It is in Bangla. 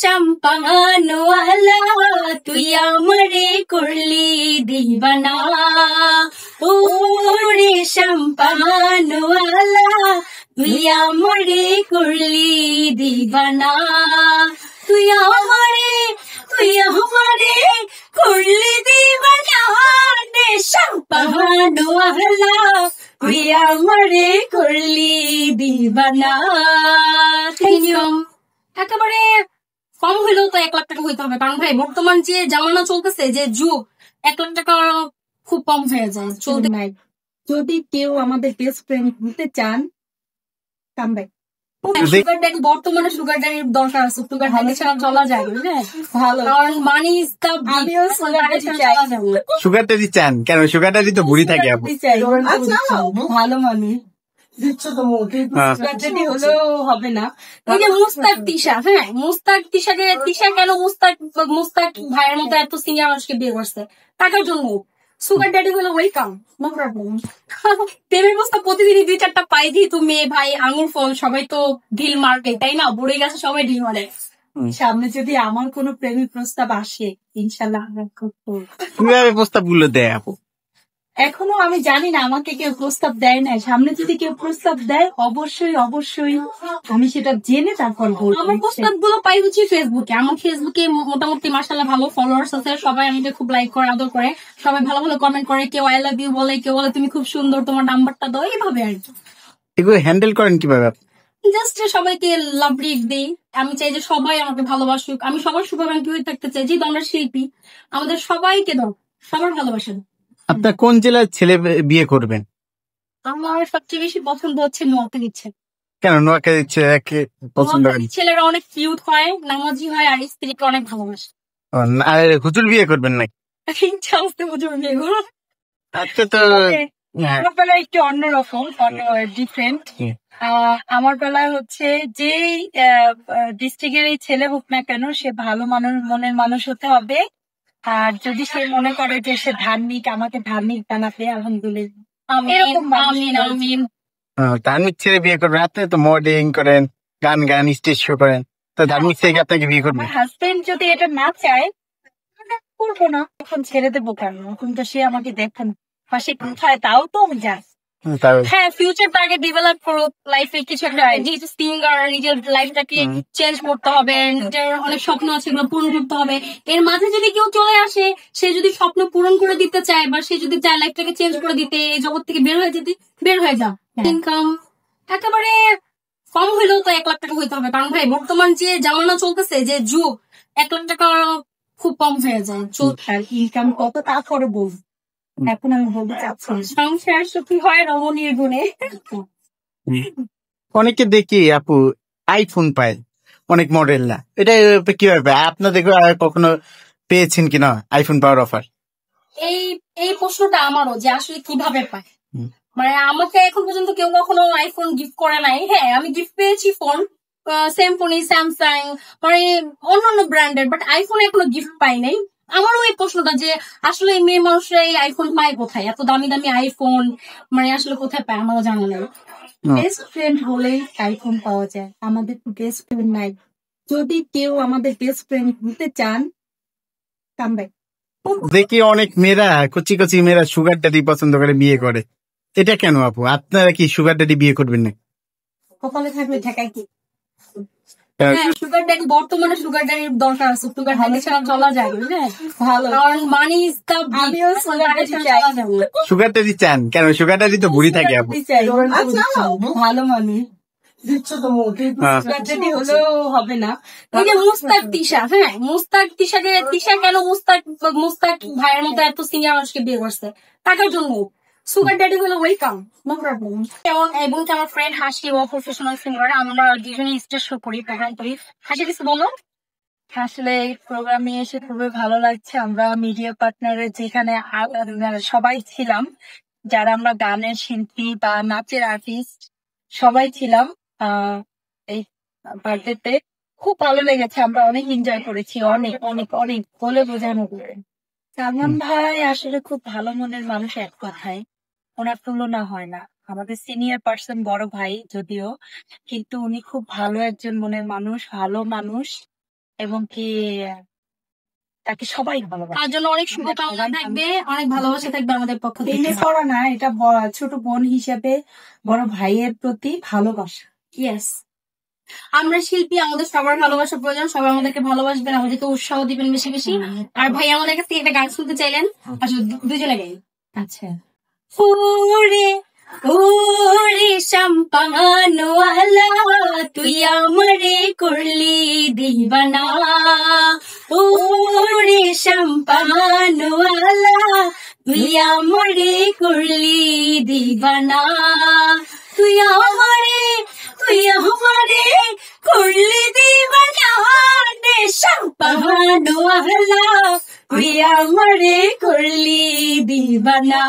শ্যাম্পানওয়ালা তুই আমারে করলি দিবানা, ওরে শ্যাম্পানওয়ালা তুই আমারে করলি দিবানা, তুই আমারে করলি দিবানা রে শ্যাম্পানওয়ালা তুই আমারে করলি দিবানা। Thank you. একেবারে কম হইলেও তো 1 লাখ টাকা হইতে হবে, কারণ ভাই বর্তমান যে জামানা চলতেছে, যে যুগ, 1 লাখ টাকা খুব কম হয়ে যায় চলতে নাই। যদি কেউ আমাদের বেস্ট ফ্রেন্ড হতে চান, কাম ব্যাক। সুগার ড্যাডি, বর্তমানে সুগার ড্যাডির দরকার আছে, সুগার ড্যাডি ছাড়া চলা যায় বুঝলেন, ভালো। কারণ মানি ইজ দ্য, আমিও সুগার ড্যাডি চাই। সুগার ড্যাডি চান কেন? সুগার ড্যাডি তো বুড়ি থাকে আপু। ভালো মানুষ হলেও হবে না। ওই যে মুস্তাক তিশা, হ্যাঁ মুস্তাক তিশাকে, তিশা কেন মুস্তাক ভাইয়ের মতো এত সিনিয়র মানুষকে বিয়ে করছে? টাকার জন্য। সুগার ড্যাডি হলো ওয়েলকাম, নো প্রবলেম। প্রেমের প্রস্তাব প্রতিদিনই 2-4টা পাই দিই, তো মেয়ে ভাই আঙুর ফল সবাই তো ঢিল মার্কে, তাই না? বুড়ে গেছে সবাই ঢিল মারে। সামনে যদি আমার কোনো প্রেমের প্রস্তাব আসে, ইনশাল্লাহ কিভাবে প্রস্তাব গুলো দেয় আপু? এখনো আমি জানি না, আমাকে কেউ প্রস্তাব দেয় না। সামনে যদি কেউ প্রস্তাব দেয়, অবশ্যই আমি সেটা জেনে তারপর বলবো। আমার প্রস্তাব গুলো পাই হচ্ছে ফেসবুকে। আমার ফেসবুকে মোটামুটি মাশাআল্লাহ ভালো ফলোয়ার্স আছে, সবাই আমাকে খুব লাইক করে, আদর করে, সবাই ভালো ভালো কমেন্ট করে, কেউ আই লাভ ইউ বলে, কেউ বলে তুমি খুব সুন্দর, তোমার নাম্বারটা দাও, এইভাবে আর কি। এগুলো হ্যান্ডেল করেন কিভাবে? জাস্ট সবাইকে লাভ রিক দিই। আমি চাই যে সবাই আমাকে ভালোবাসুক, আমি সবার শুভাকাঙ্ক্ষী হয়ে থাকতে চাই। যেহেতু আমরা শিল্পী, আমাদের সবাইকে দাও, সবার ভালোবাসা দাও। আপনার কোন জেলার ছেলে বিয়ে করবেন? আমার সবচেয়ে বেশি পছন্দ হচ্ছে নোয়াখালীর ছেলে। কেন নোয়াখালীর ছেলেকে পছন্দ করেন? ছেলেরা অনেক কিউট হয়, নামাজি হয়, আর স্ত্রীকে অনেক ভালোবাসে। আর হুজুর বিয়ে করবেন নাকি? ইচ্ছা আসতে হুজুর বিয়ে করো। আচ্ছা, তো আমার বেলায় একটু অন্যরকম, ডিফারেন্ট। আমার বেলায় হচ্ছে যে ডিস্ট্রিক্টের এই ছেলে হোক না কেন, সে ভালো মনের মানুষ হতে হবে। আর যদি সে মনে করে যে সে ধার্মিক, আমাকে ধার্মিক বানাতে, আলহামদুলিল্লাহ এরকম ধার্মিক ছেলে বিয়ে করবেন। আপনি তো মডেলিং করেন, গান স্টেজ শো করেন, তো ধার্মিক ছেলে আপনাকে বিয়ে করবেন? হাজবেন্ড যদি এটা না চায়, করবো না। এখন ছেড়ে দেবো কেন? এখন তো সে আমাকে দেখেন পাশে কোথায়, তাও তো আমি যাই। হ্যাঁ, ফিউচার টার্গেট ডেভেলপ করো, লাইফে কিছু একটা, নিজের সিঙ্গার, নিজের লাইফটাকে চেঞ্জ করতে হবে, নিজের অনেক স্বপ্ন আছে এগুলো পূরণ করতে হবে। এর মাঝে যদি কেউ চলে আসে, সে যদি স্বপ্ন পূরণ করে দিতে চায়, বা সে যদি চায় লাইফটাকে চেঞ্জ করে দিতে, এই জগৎ থেকে বের হয়ে যেতে, বের হয়ে যাও। ইনকাম একেবারে কম হইলেও তো 1 লাখ টাকা হইতে হবে, কারণ ভাই বর্তমান যে জামানা চলতেছে, যে যুগ, 1 লাখ টাকা খুব কম হয়ে যায়। ইনকাম কত তারপরে বলবো, এখন আমি বলতে চাচ্ছি সংসার সুখী হয় রমণীর গুণে। অনেকে দেখি আপু আইফোন পায়, অনেক মডেল না, এটা কিভাবে পায়? আপনাদের কখনো পেয়েছেন কিনা আইফোন পাওয়ার অফার? এই প্রশ্নটা আমারও, যে আসলে কিভাবে পায়। মানে আমাকে এখন পর্যন্ত কেউ কখনো আইফোন গিফট করে নাই। হ্যাঁ, আমি গিফট পেয়েছি ফোন, সেম ফোনই, স্যামসাং, মানে অন্যান্য ব্র্যান্ডের, বাট আইফোন এখনো গিফট পাই নাই। আমারও এই প্রশ্নটা যে আসলে মেয়ে মানুষরা এই আইফোন পায় কোথায়, এত দামি দামি আইফোন, মানে আসলে কোথায় পায় আমারও জানা নেই। বেস্ট ফ্রেন্ড হলেই আইফোন পাওয়া যায়, আমাদের তো বেস্ট ফ্রেন্ড নাই। যদি কেউ আমাদের বেস্ট ফ্রেন্ড হতে চান, কাম ব্যাক। দেখি অনেক মেয়েরা, কচি কচি মেয়েরা সুগার ড্যাডি পছন্দ করে বিয়ে করে, এটা কেন আপু? আপনারা কি সুগার ড্যাডি বিয়ে করবেন না? কপালে থাকলে ঠেকাই কি? হ্যাঁ, সুগার ড্যাডি, বর্তমানে সুগার ড্যাডির দরকার আছে, সুগার ড্যাডি ছাড়া চলা যায় বুঝলেন, ভালো। কারণ মানি ইজ দ্য, আমিও সুগার ড্যাডি চাই। সুগার ড্যাডি চান কেন? সুগার ড্যাডি তো বুড়ি থাকে আপু। ভালো মানুষ হলেও হবে না। ওই যে মুস্তাক তিশা, হ্যাঁ তিশা কেন মুস্তাক ভাইয়ের মতো এত সিনিয়র মানুষকে বিয়ে করছে? টাকার জন্য। সুগার ড্যাডি হলো ওয়েলকাম, নো প্রবলেম। এবং আমার ফ্রেন্ড হাসি, ও প্রফেশনাল সিঙ্গার, আমরা দুজনে স্টেজ শো করি, প্রোগ্রাম করি। হাসি কিছু বলো। আসলে এই প্রোগ্রামে এসে খুবই ভালো লাগছে। আমরা মিডিয়া পার্টনারের যেখানে সবাই ছিলাম, যারা আমরা গানের শিল্পী বা নাচের আর্টিস্ট সবাই ছিলাম এই বার্থডেতে। খুব ভালো লেগেছে, আমরা অনেক এনজয় করেছি, অনেক অনেক অনেক বলে বোঝানো করে। সালমান ভাই আসলে খুব ভালো মনের মানুষ, এক কথায় ওনার তুলনা হয় না। আমাদের সিনিয়র পার্সন, বড় ভাই যদিও, কিন্তু উনি খুব ভালো একজন মনের মানুষ, ভালো মানুষ। এবং কি তাকে সবাই ভালোবাসে। তার জন্য অনেক শুভকামনা থাকবে, অনেক ভালোবাসা থাকবে আমাদের পক্ষ থেকে। প্রেমে পড়া না, এটা ছোট বোন হিসেবে বড় ভাইয়ের প্রতি ভালোবাসা। ইয়েস, আমরা শিল্পী, আমাদের সবার ভালোবাসা প্রয়োজন, সবাই আমাদেরকে ভালোবাসবেন, আমাদেরকে উৎসাহ দিবেন বেশি বেশি। আর ভাই আমাদের কাছ থেকে একটা গান শুনতে চাইলেন, আসলে দুজনে গাই। আচ্ছা, ওরে ওরে শাম্পানওয়ালা, তুই আমারে করলি দিবানা। ওরে শাম্পানওয়ালা, তুই আমারে করলি দিবানা। তুই আমারে করলি দিবানা রে শাম্পানওয়ালা, তুই আমারে করলি দিবানা।